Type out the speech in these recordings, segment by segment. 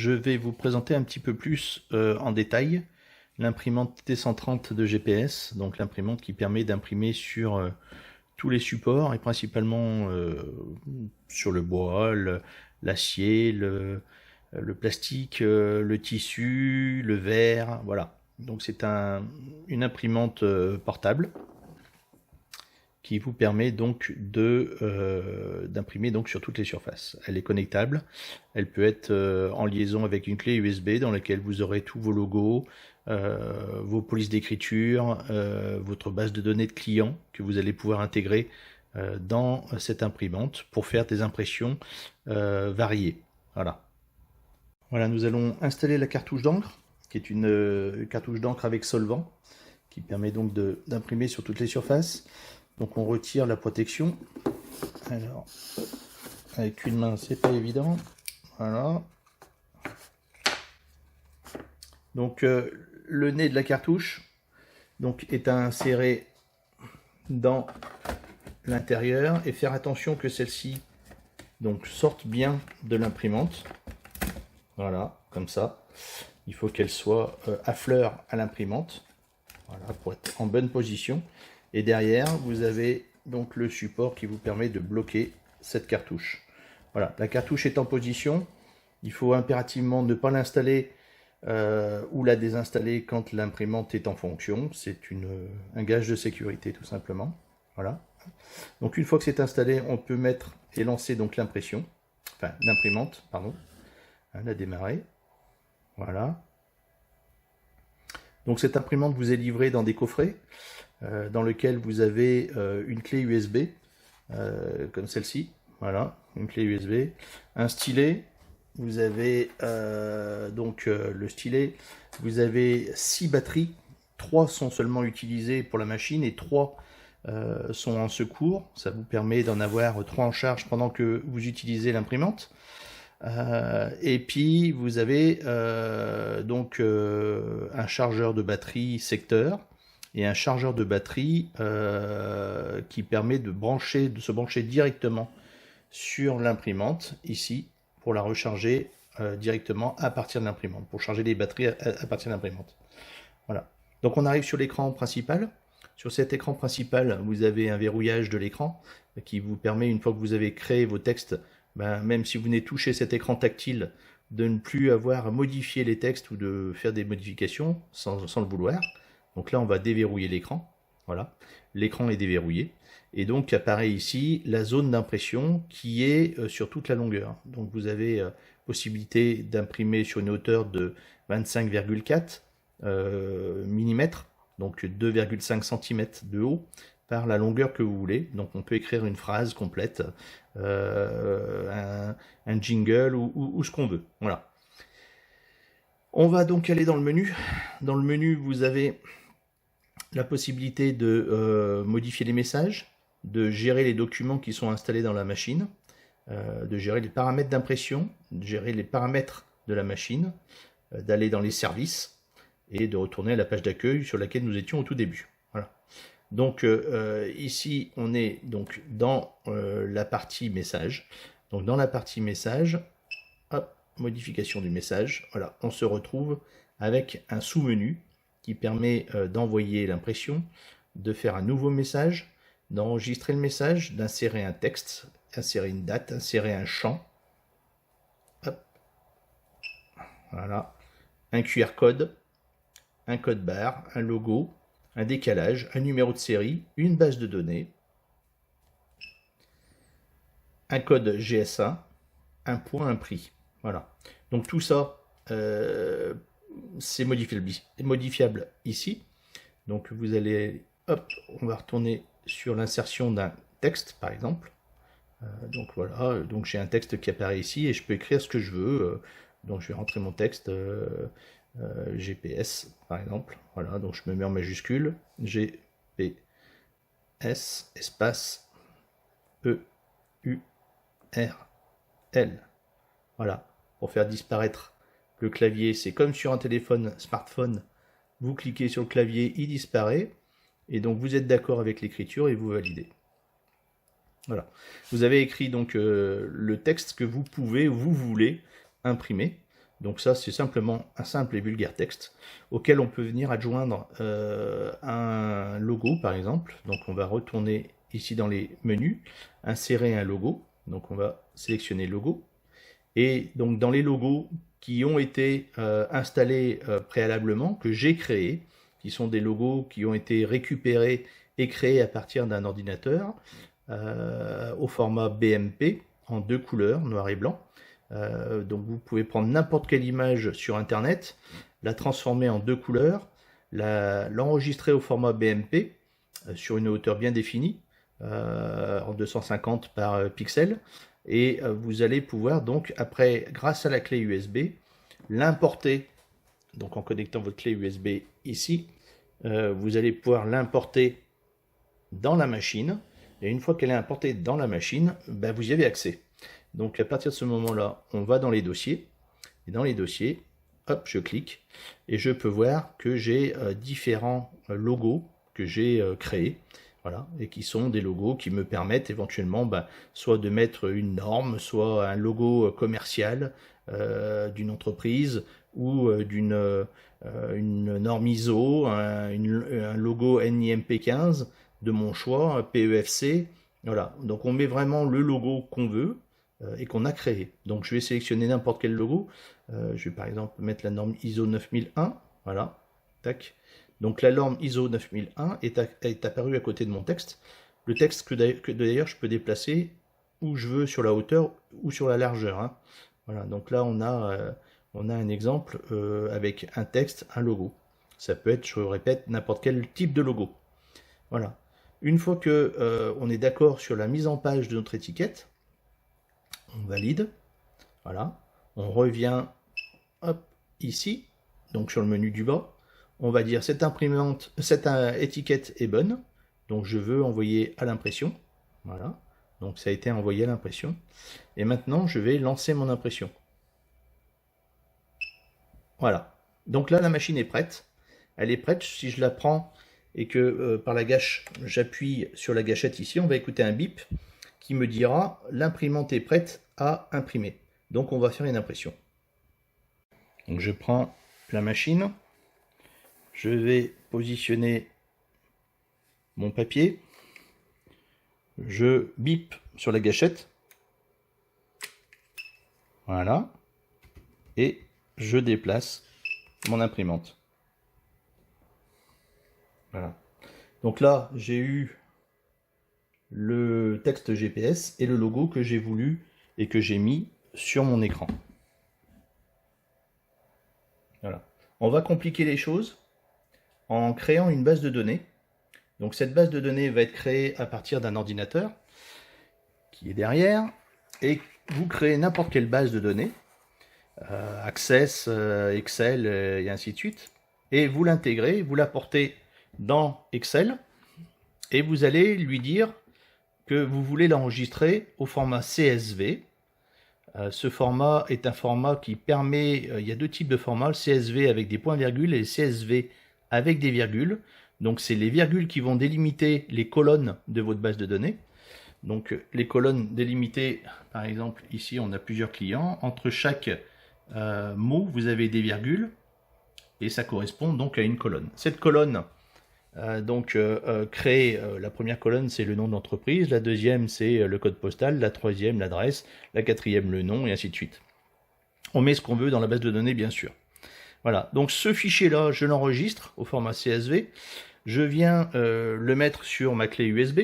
je vais vous présenter un petit peu plus en détail l'imprimante T130 de GPS, donc l'imprimante qui permet d'imprimer sur tous les supports et principalement sur le bois, l'acier, le plastique, le tissu, le verre, voilà. Donc c'est une imprimante portable qui vous permet donc d'imprimer donc sur toutes les surfaces. Elle est connectable, elle peut être en liaison avec une clé USB dans laquelle vous aurez tous vos logos, vos polices d'écriture, votre base de données de clients que vous allez pouvoir intégrer dans cette imprimante pour faire des impressions variées. Voilà, nous allons installer la cartouche d'encre, qui est une cartouche d'encre avec solvant, qui permet donc d'imprimer sur toutes les surfaces. Donc on retire la protection. Alors, avec une main, c'est pas évident. Voilà. Donc le nez de la cartouche donc, est à insérer dans l'intérieur et faire attention que celle-ci donc sorte bien de l'imprimante. Voilà, comme ça. Il faut qu'elle soit à fleur à l'imprimante. Voilà, pour être en bonne position. Et derrière, vous avez donc le support qui vous permet de bloquer cette cartouche. Voilà, la cartouche est en position. Il faut impérativement ne pas l'installer ou la désinstaller quand l'imprimante est en fonction. C'est un gage de sécurité tout simplement. Voilà. Donc une fois que c'est installé, on peut mettre et lancer donc l'imprimante, pardon. La démarrer. Voilà. Donc cette imprimante vous est livrée dans des coffrets dans lequel vous avez une clé USB comme celle-ci, voilà, une clé USB, un stylet, vous avez le stylet, vous avez 6 batteries, 3 sont seulement utilisées pour la machine et 3 sont en secours, ça vous permet d'en avoir 3 en charge pendant que vous utilisez l'imprimante. Et puis vous avez un chargeur de batterie secteur et un chargeur de batterie qui permet de se brancher directement sur l'imprimante ici pour la recharger directement à partir de l'imprimante, pour charger les batteries à partir de l'imprimante. Voilà. Donc on arrive sur l'écran principal. Sur cet écran principal, vous avez un verrouillage de l'écran qui vous permet, une fois que vous avez créé vos textes, même si vous venez toucher cet écran tactile, de ne plus avoir à modifier les textes ou de faire des modifications sans le vouloir. Donc là, on va déverrouiller l'écran. Voilà, l'écran est déverrouillé. Et donc apparaît ici la zone d'impression qui est sur toute la longueur. Donc vous avez possibilité d'imprimer sur une hauteur de 25,4 mm, donc 2,5 cm de haut, par la longueur que vous voulez. Donc on peut écrire une phrase complète, un jingle ou ce qu'on veut. Voilà. On va donc aller dans le menu. Dans le menu, vous avez la possibilité de modifier les messages, de gérer les documents qui sont installés dans la machine, de gérer les paramètres d'impression, de gérer les paramètres de la machine, d'aller dans les services et de retourner à la page d'accueil sur laquelle nous étions au tout début. Voilà. Donc ici, on est donc dans la partie message. Donc dans la partie message, hop, modification du message. Voilà, on se retrouve avec un sous-menu qui permet d'envoyer l'impression, de faire un nouveau message, d'enregistrer le message, d'insérer un texte, insérer une date, insérer un champ. Hop. Voilà, un QR code, un code barre, un logo, un décalage, un numéro de série, une base de données, un code GSA, un point, un prix. Voilà. Donc tout ça, c'est modifiable ici. Donc vous allez, hop, on va retourner sur l'insertion d'un texte, par exemple. Donc voilà, donc j'ai un texte qui apparaît ici et je peux écrire ce que je veux. Donc je vais rentrer mon texte. GPS par exemple, voilà, donc je me mets en majuscule, GPS espace EURL, voilà, pour faire disparaître le clavier. C'est comme sur un téléphone smartphone, vous cliquez sur le clavier, il disparaît, et donc vous êtes d'accord avec l'écriture et vous validez. Voilà, vous avez écrit donc le texte que vous pouvez ou vous voulez imprimer. Donc ça, c'est simplement un simple et vulgaire texte auquel on peut venir adjoindre un logo, par exemple. Donc on va retourner ici dans les menus, insérer un logo. Donc on va sélectionner logo. Et donc dans les logos qui ont été installés préalablement, que j'ai créés, qui sont des logos qui ont été récupérés et créés à partir d'un ordinateur au format BMP en 2 couleurs, noir et blanc. Donc vous pouvez prendre n'importe quelle image sur internet, la transformer en 2 couleurs, l'enregistrer au format BMP sur une hauteur bien définie, en 250 par pixel, et vous allez pouvoir donc après, grâce à la clé USB, l'importer. Donc en connectant votre clé USB ici, vous allez pouvoir l'importer dans la machine, et une fois qu'elle est importée dans la machine, ben vous y avez accès. Donc à partir de ce moment-là, on va dans les dossiers, et dans les dossiers, hop, je clique, et je peux voir que j'ai différents logos que j'ai créés, voilà, et qui sont des logos qui me permettent éventuellement soit de mettre une norme, soit un logo commercial d'une entreprise, ou une norme ISO, un logo NIMP15 de mon choix, PEFC, voilà. Donc on met vraiment le logo qu'on veut et qu'on a créé. Donc je vais sélectionner n'importe quel logo. Je vais par exemple mettre la norme ISO 9001, voilà, tac. Donc la norme ISO 9001 est apparue à côté de mon texte. Le texte que d'ailleurs je peux déplacer où je veux, sur la hauteur ou sur la largeur, hein. Voilà, donc là on a un exemple avec un texte, un logo. Ça peut être, je répète, n'importe quel type de logo. Voilà. Une fois que on est d'accord sur la mise en page de notre étiquette, on valide. Voilà. On revient hop, ici, donc sur le menu du bas. On va dire cette étiquette est bonne, donc je veux envoyer à l'impression. Voilà. Donc ça a été envoyé à l'impression. Et maintenant, je vais lancer mon impression. Voilà. Donc là, la machine est prête. Elle est prête. Si je la prends et que par la gâche, j'appuie sur la gâchette ici, on va écouter un bip qui me dira l'imprimante est prête à imprimer. Donc on va faire une impression. Donc je prends la machine, je vais positionner mon papier, je bip sur la gâchette, voilà, et je déplace mon imprimante. Voilà. Donc là, j'ai eu le texte GPS et le logo que j'ai voulu et que j'ai mis sur mon écran. Voilà. On va compliquer les choses en créant une base de données. Donc cette base de données va être créée à partir d'un ordinateur qui est derrière, et vous créez n'importe quelle base de données, Access, Excel et ainsi de suite, et vous l'intégrez, vous la portez dans Excel, et vous allez lui dire que vous voulez l'enregistrer au format CSV. Ce format est un format qui permet, il y a 2 types de formats, le CSV avec des points-virgules et le CSV avec des virgules. Donc c'est les virgules qui vont délimiter les colonnes de votre base de données. Donc les colonnes délimitées, par exemple ici on a plusieurs clients, entre chaque mot vous avez des virgules, et ça correspond donc à une colonne. Cette colonne, créée, la première colonne c'est le nom de l'entreprise, la deuxième c'est le code postal, la troisième l'adresse, la quatrième le nom, et ainsi de suite. On met ce qu'on veut dans la base de données bien sûr. Voilà, donc ce fichier-là, je l'enregistre au format CSV. Je viens le mettre sur ma clé USB.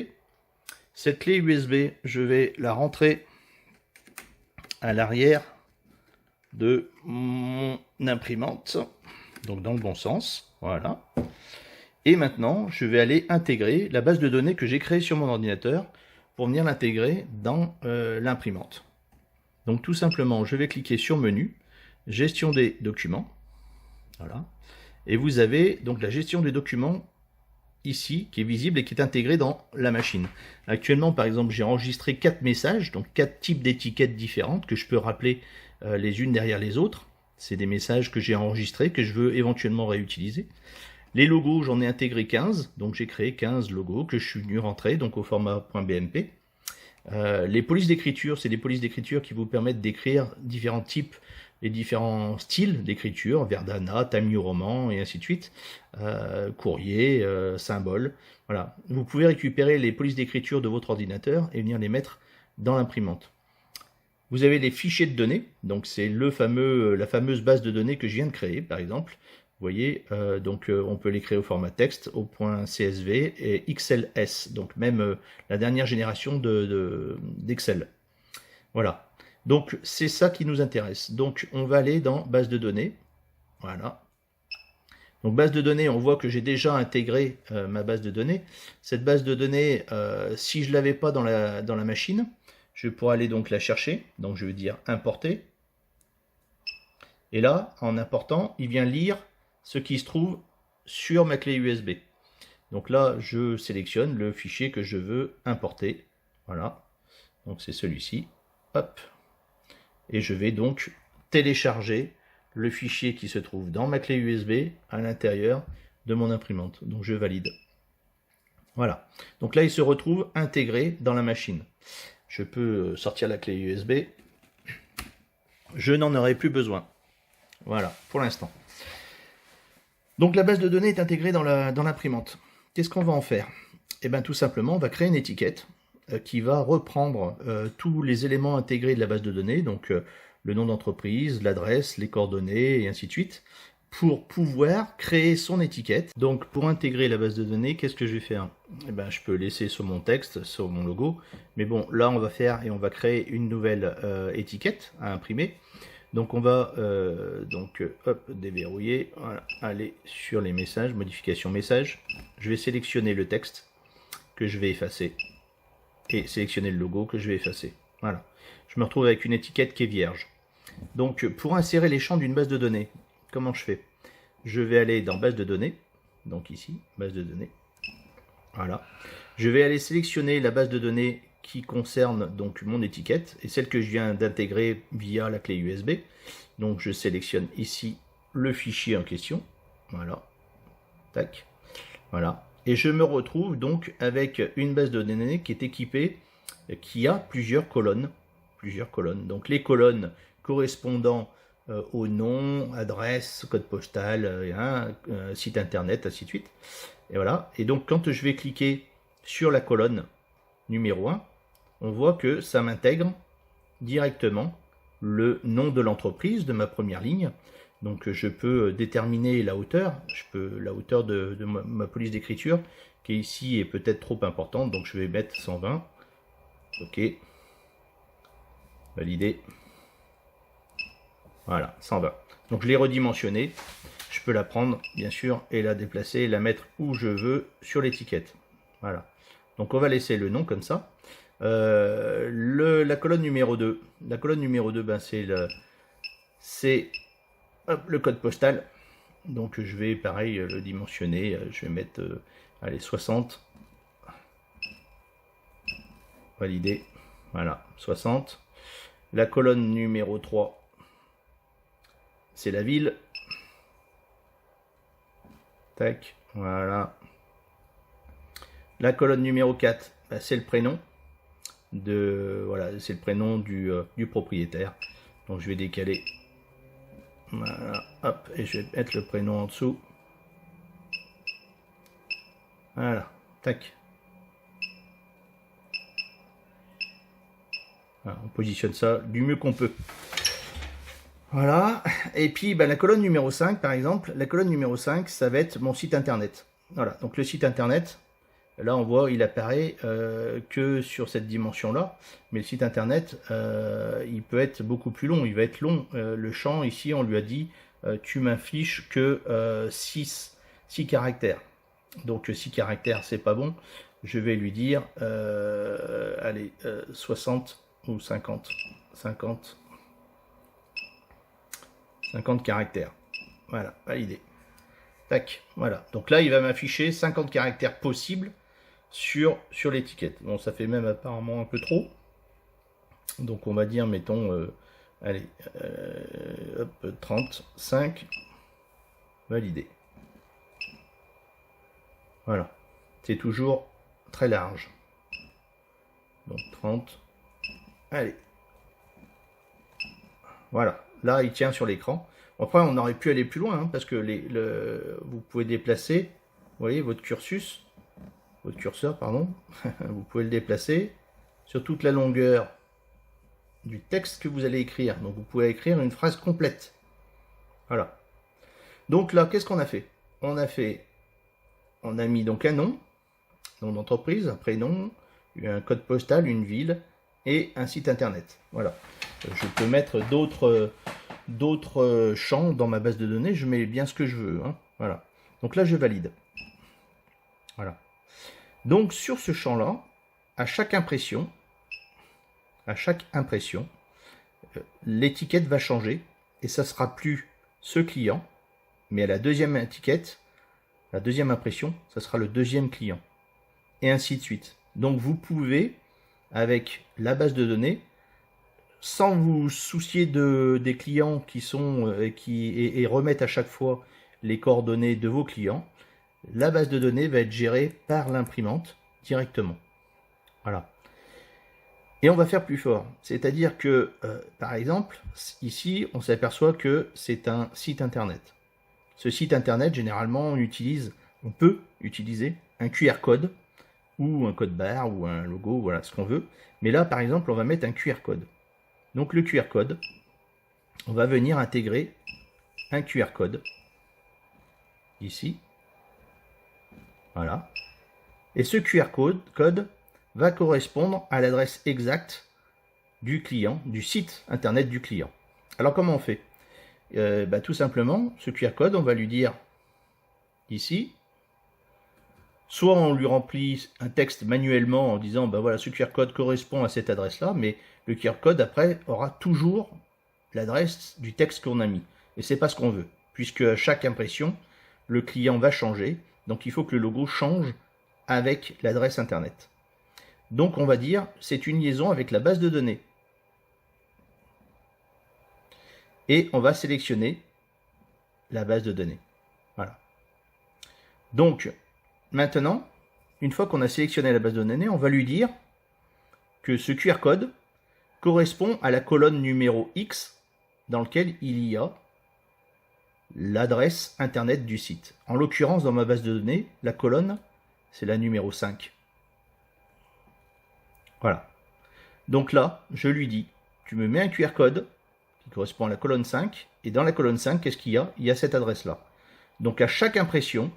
Cette clé USB, je vais la rentrer à l'arrière de mon imprimante, donc dans le bon sens, voilà. Et maintenant, je vais aller intégrer la base de données que j'ai créée sur mon ordinateur pour venir l'intégrer dans l'imprimante. Donc tout simplement, je vais cliquer sur Menu, Gestion des documents. Voilà. Et vous avez donc la gestion des documents ici, qui est visible et qui est intégrée dans la machine. Actuellement, par exemple, j'ai enregistré 4 messages, donc 4 types d'étiquettes différentes que je peux rappeler les unes derrière les autres. C'est des messages que j'ai enregistrés, que je veux éventuellement réutiliser. Les logos, j'en ai intégré 15, donc j'ai créé 15 logos que je suis venu rentrer donc au format .bmp. Les polices d'écriture, c'est des polices d'écriture qui vous permettent d'écrire différents types les différents styles d'écriture, Verdana, Time New Roman, et ainsi de suite, courrier, symbole. Voilà. Vous pouvez récupérer les polices d'écriture de votre ordinateur et venir les mettre dans l'imprimante. Vous avez les fichiers de données, donc c'est la fameuse base de données que je viens de créer, par exemple. Vous voyez, on peut les créer au format texte, au point CSV et XLS, donc même la dernière génération d'Excel. Voilà. Donc c'est ça qui nous intéresse. Donc on va aller dans base de données. Voilà. Donc base de données, on voit que j'ai déjà intégré ma base de données. Cette base de données, si je ne l'avais pas dans la machine, je pourrais aller donc la chercher. Donc je vais dire importer. Et là, en important, il vient lire ce qui se trouve sur ma clé USB. Donc là, je sélectionne le fichier que je veux importer. Voilà. Donc c'est celui-ci. Hop. Et je vais donc télécharger le fichier qui se trouve dans ma clé USB à l'intérieur de mon imprimante. Donc je valide. Voilà. Donc là, il se retrouve intégré dans la machine. Je peux sortir la clé USB. Je n'en aurai plus besoin. Voilà, pour l'instant. Donc la base de données est intégrée dans l'imprimante. Qu'est-ce qu'on va en faire? Eh bien tout simplement, on va créer une étiquette qui va reprendre tous les éléments intégrés de la base de données, donc le nom d'entreprise, l'adresse, les coordonnées, et ainsi de suite, pour pouvoir créer son étiquette. Donc pour intégrer la base de données, qu'est-ce que je vais faire? Eh ben, je peux laisser sur mon texte, sur mon logo, mais bon, là on va créer une nouvelle étiquette à imprimer. Donc on va hop, déverrouiller, voilà, aller sur les messages, modification message. Je vais sélectionner le texte que je vais effacer et sélectionner le logo que je vais effacer. Voilà, je me retrouve avec une étiquette qui est vierge. Donc pour insérer les champs d'une base de données, comment je fais? Je vais aller dans base de données, donc ici, base de données. Voilà, je vais aller sélectionner la base de données qui concerne donc mon étiquette et celle que je viens d'intégrer via la clé USB. Donc je sélectionne ici le fichier en question. Voilà. Tac. Voilà. Et je me retrouve donc avec une base de données qui est équipée, qui a plusieurs colonnes. Donc les colonnes correspondant au nom, adresse, code postal, site internet, ainsi de suite. Et voilà. Et donc quand je vais cliquer sur la colonne numéro 1, on voit que ça m'intègre directement le nom de l'entreprise de ma première ligne. Donc je peux déterminer la hauteur. La hauteur de ma police d'écriture, qui ici est peut-être trop importante, donc je vais mettre 120. Ok. Valider. Voilà, 120. Donc je l'ai redimensionné. Je peux la prendre, bien sûr, et la déplacer, et la mettre où je veux sur l'étiquette. Voilà. Donc on va laisser le nom comme ça. La colonne numéro 2. La colonne numéro 2, ben, c'est le code postal. Donc je vais pareil le dimensionner. Je vais mettre allez, 60. Valider. Voilà, 60. La colonne numéro 3, c'est la ville. Tac, voilà. La colonne numéro 4, ben, c'est le prénom. Voilà, c'est le prénom du propriétaire. Donc je vais décaler. Voilà, hop, et je vais mettre le prénom en dessous. Voilà, tac. Voilà, on positionne ça du mieux qu'on peut. Voilà, et puis ben, la colonne numéro 5, par exemple, la colonne numéro 5, ça va être mon site internet. Voilà, donc le site internet. Là, on voit, il apparaît que sur cette dimension-là, mais le site internet, il peut être beaucoup plus long, il va être long. Le champ, ici, on lui a dit, tu m'affiches que 6 caractères. Donc 6 caractères, c'est pas bon. Je vais lui dire, allez, 60 ou 50 caractères. Voilà, validé. Tac, voilà. Donc là, il va m'afficher 50 caractères possibles sur l'étiquette. Bon, ça fait même apparemment un peu trop. Donc on va dire, mettons, allez, hop, 35, validé. Voilà. C'est toujours très large. Donc 30, allez. Voilà. là il tient sur l'écran. Après on aurait pu aller plus loin, hein, parce que vous pouvez déplacer, vous voyez, votre curseur, pardon, vous pouvez le déplacer sur toute la longueur du texte que vous allez écrire. Donc vous pouvez écrire une phrase complète. Voilà. Donc là, qu'est-ce qu'on a fait? On a mis donc un nom d'entreprise, un prénom, un code postal, une ville et un site internet. Voilà. Je peux mettre d'autres champs dans ma base de données. Je mets bien ce que je veux, hein. Voilà. Donc là, je valide. Voilà. Donc sur ce champ-là, à chaque impression, l'étiquette va changer et ça sera plus ce client, mais à la deuxième étiquette, la deuxième impression, ça sera le deuxième client. Et ainsi de suite. Donc vous pouvez, avec la base de données, sans vous soucier des clients qui sont et remettre à chaque fois les coordonnées de vos clients, la base de données va être gérée par l'imprimante directement. Voilà. Et on va faire plus fort. C'est-à-dire que, par exemple, ici, on s'aperçoit que c'est un site internet. Ce site internet, généralement, on peut utiliser un QR code ou un code barre ou un logo, voilà, ce qu'on veut. Mais là, par exemple, on va mettre un QR code. Donc le QR code, on va venir intégrer un QR code ici. Voilà. Et ce QR code va correspondre à l'adresse exacte du client, du site internet du client. Alors comment on fait? Tout simplement, ce QR code, on va lui dire ici, soit on lui remplit un texte manuellement en disant, voilà, ce QR code correspond à cette adresse-là, mais le QR code après aura toujours l'adresse du texte qu'on a mis. Et c'est pas ce qu'on veut, puisque à chaque impression, le client va changer, donc il faut que le logo change avec l'adresse internet. Donc on va dire, c'est une liaison avec la base de données. Et on va sélectionner la base de données. Voilà. Donc, maintenant, une fois qu'on a sélectionné la base de données, on va lui dire que ce QR code correspond à la colonne numéro X dans laquelle il y a l'adresse internet du site. En l'occurrence, dans ma base de données, la colonne, c'est la numéro 5. Voilà. Donc là, je lui dis, tu me mets un QR code qui correspond à la colonne 5, et dans la colonne 5, qu'est-ce qu'il y a? Il y a cette adresse-là. Donc à chaque impression,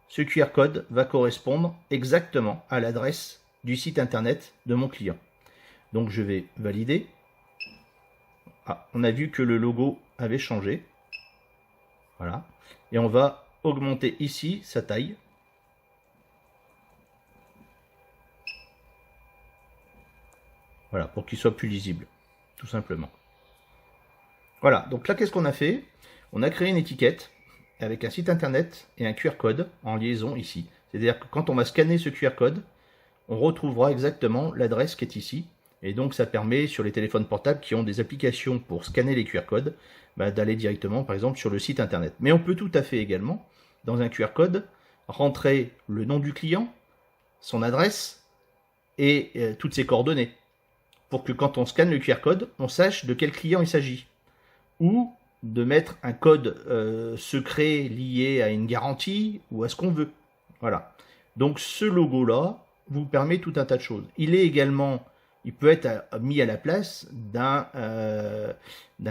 ce QR code va correspondre exactement à l'adresse du site internet de mon client. Donc je vais valider. Ah, on a vu que le logo avait changé. Voilà. Et on va augmenter ici sa taille. Voilà, pour qu'il soit plus lisible, tout simplement. Voilà, donc là, qu'est-ce qu'on a fait? On a créé une étiquette avec un site internet et un QR code en liaison ici. C'est-à-dire que quand on va scanner ce QR code, on retrouvera exactement l'adresse qui est ici. Et donc, ça permet, sur les téléphones portables qui ont des applications pour scanner les QR codes, d'aller directement, par exemple, sur le site internet. Mais on peut tout à fait également, dans un QR code, rentrer le nom du client, son adresse et toutes ses coordonnées, pour que quand on scanne le QR code, on sache de quel client il s'agit. Ou de mettre un code secret lié à une garantie ou à ce qu'on veut. Voilà. Donc ce logo-là vous permet tout un tas de choses. Il peut être mis à la place d'un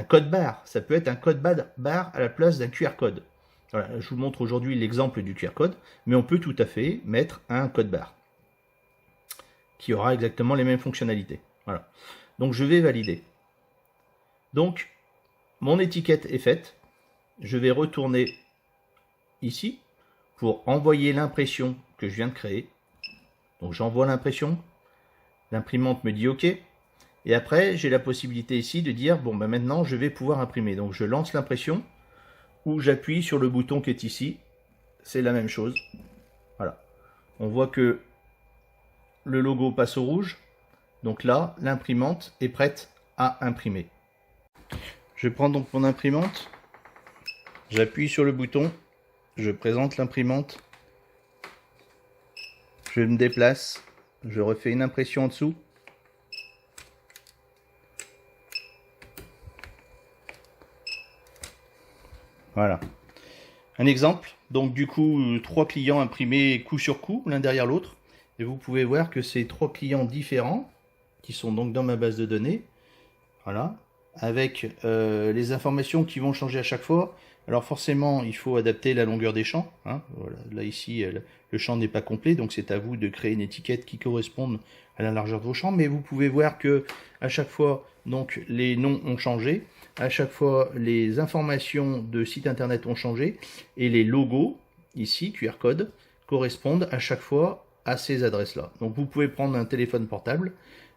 code barre. Ça peut être un code barre à la place d'un QR code. Voilà, je vous montre aujourd'hui l'exemple du QR code, mais on peut tout à fait mettre un code barre qui aura exactement les mêmes fonctionnalités. Voilà. Donc je vais valider. Donc mon étiquette est faite. Je vais retourner ici pour envoyer l'impression que je viens de créer. Donc j'envoie l'impression. L'imprimante me dit OK. Et après, j'ai la possibilité ici de dire, maintenant je vais pouvoir imprimer. Donc je lance l'impression ou j'appuie sur le bouton qui est ici. C'est la même chose. Voilà. On voit que le logo passe au rouge. Donc là, l'imprimante est prête à imprimer. Je prends donc mon imprimante, j'appuie sur le bouton, je présente l'imprimante, je me déplace, je refais une impression en dessous. Voilà. Un exemple, donc du coup, 3 clients imprimés coup sur coup, l'un derrière l'autre. Et vous pouvez voir que c'est 3 clients différents, qui sont donc dans ma base de données. Voilà. Avec les informations qui vont changer à chaque fois. Alors forcément, il faut adapter la longueur des champs. Hein. Voilà. Là, ici, le champ n'est pas complet, donc c'est à vous de créer une étiquette qui corresponde à la largeur de vos champs. Mais vous pouvez voir que à chaque fois, donc, les noms ont changé. À chaque fois, les informations de site internet ont changé. Et les logos, ici, QR code, correspondent à chaque fois à ces adresses-là. Donc vous pouvez prendre un téléphone portable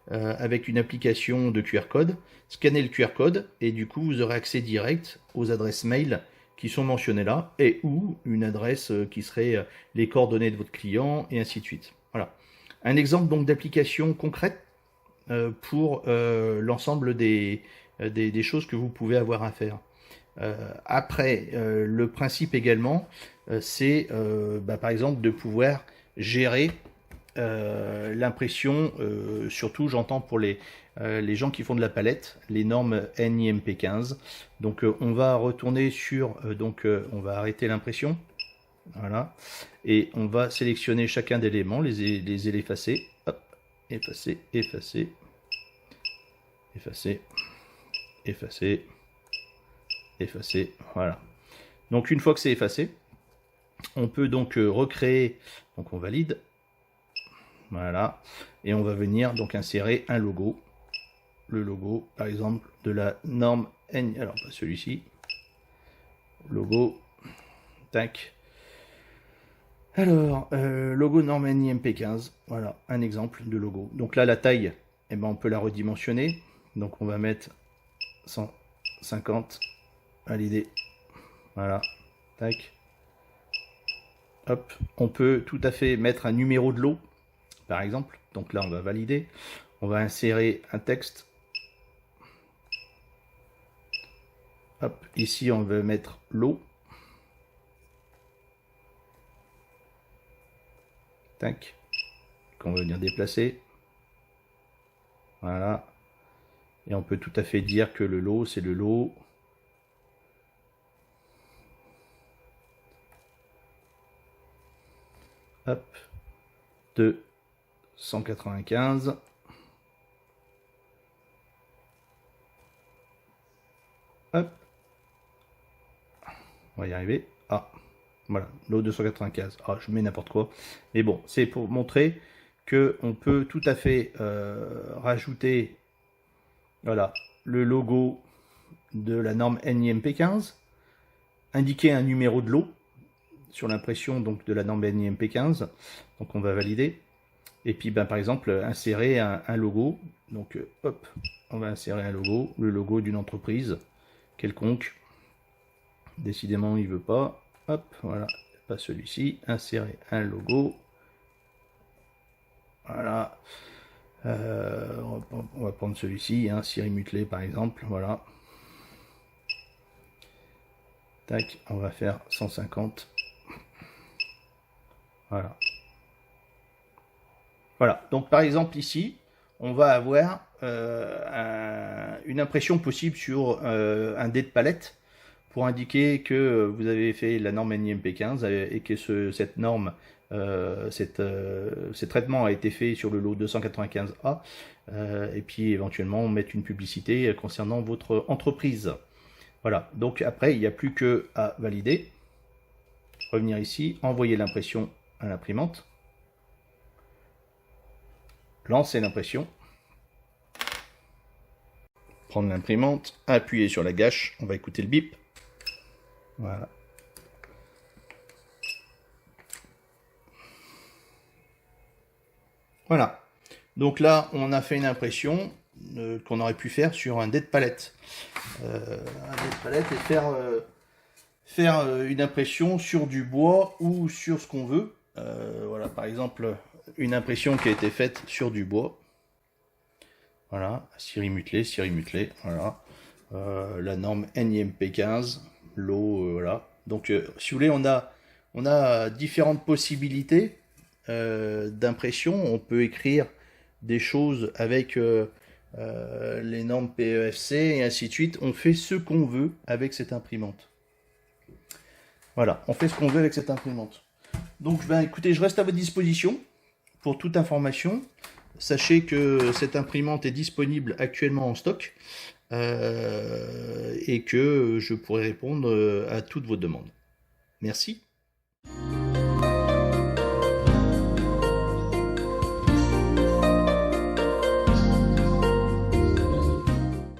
avec une application de QR code, scanner le QR code, et du coup vous aurez accès direct aux adresses mail qui sont mentionnées là, et ou une adresse qui serait les coordonnées de votre client, et ainsi de suite. Voilà. Un exemple donc d'application concrète pour l'ensemble des choses que vous pouvez avoir à faire. Après, le principe également, c'est par exemple de pouvoir gérer l'impression, surtout j'entends pour les gens qui font de la palette, les normes NIMP15. Donc on va retourner sur, on va arrêter l'impression, voilà, et on va sélectionner chacun des éléments, les effacer, hop, effacer, effacer, effacer, effacer, effacer, voilà. Donc une fois que c'est effacé, on peut donc recréer, donc on valide, voilà, et on va venir donc insérer un logo, le logo par exemple de la norme N, alors pas celui-ci, logo, tac, alors logo norme NIMP15, voilà un exemple de logo. Donc là la taille, eh ben, on peut la redimensionner, donc on va mettre 150, valider, voilà, tac, hop, on peut tout à fait mettre un numéro de lot, par exemple, donc là on va valider, on va insérer un texte, hop, ici on veut mettre lot, tac, qu'on va venir déplacer, voilà, et on peut tout à fait dire que le lot c'est le lot hop, de 195, hop, on va y arriver, ah, voilà, lot 295, ah, je mets n'importe quoi, mais bon, c'est pour montrer que on peut tout à fait rajouter, voilà, le logo de la norme NIMP15, indiquer un numéro de lot sur l'impression donc de la norme NIMP15, donc on va valider, et puis ben, par exemple insérer un logo, donc hop, on va insérer un logo, le logo d'une entreprise quelconque, décidément il veut pas, hop, voilà, pas celui-ci, insérer un logo, voilà, on va prendre celui-ci, hein, Siri Mutley par exemple, voilà, tac, on va faire 150, voilà. Voilà, donc par exemple ici, on va avoir une impression possible sur un dé de palette pour indiquer que vous avez fait la norme NIMP15 et que cette norme, ce traitement a été fait sur le lot 295A, et puis éventuellement mettre une publicité concernant votre entreprise. Voilà, donc après il n'y a plus que à valider, revenir ici, envoyer l'impression à l'imprimante, lancer l'impression, prendre l'imprimante, appuyer sur la gâche, on va écouter le bip. Voilà. Voilà. Donc là, on a fait une impression qu'on aurait pu faire sur un dé de palette. Un dé de palette et faire une impression sur du bois ou sur ce qu'on veut. Voilà, par exemple, une impression qui a été faite sur du bois. Voilà, Siri Mutley, voilà. La norme NIMP15, l'eau, voilà. Donc, si vous voulez, on a différentes possibilités d'impression. On peut écrire des choses avec les normes PEFC et ainsi de suite. On fait ce qu'on veut avec cette imprimante. Voilà, on fait ce qu'on veut avec cette imprimante. Donc, ben, écoutez, je reste à votre disposition pour toute information. Sachez que cette imprimante est disponible actuellement en stock et que je pourrai répondre à toutes vos demandes. Merci.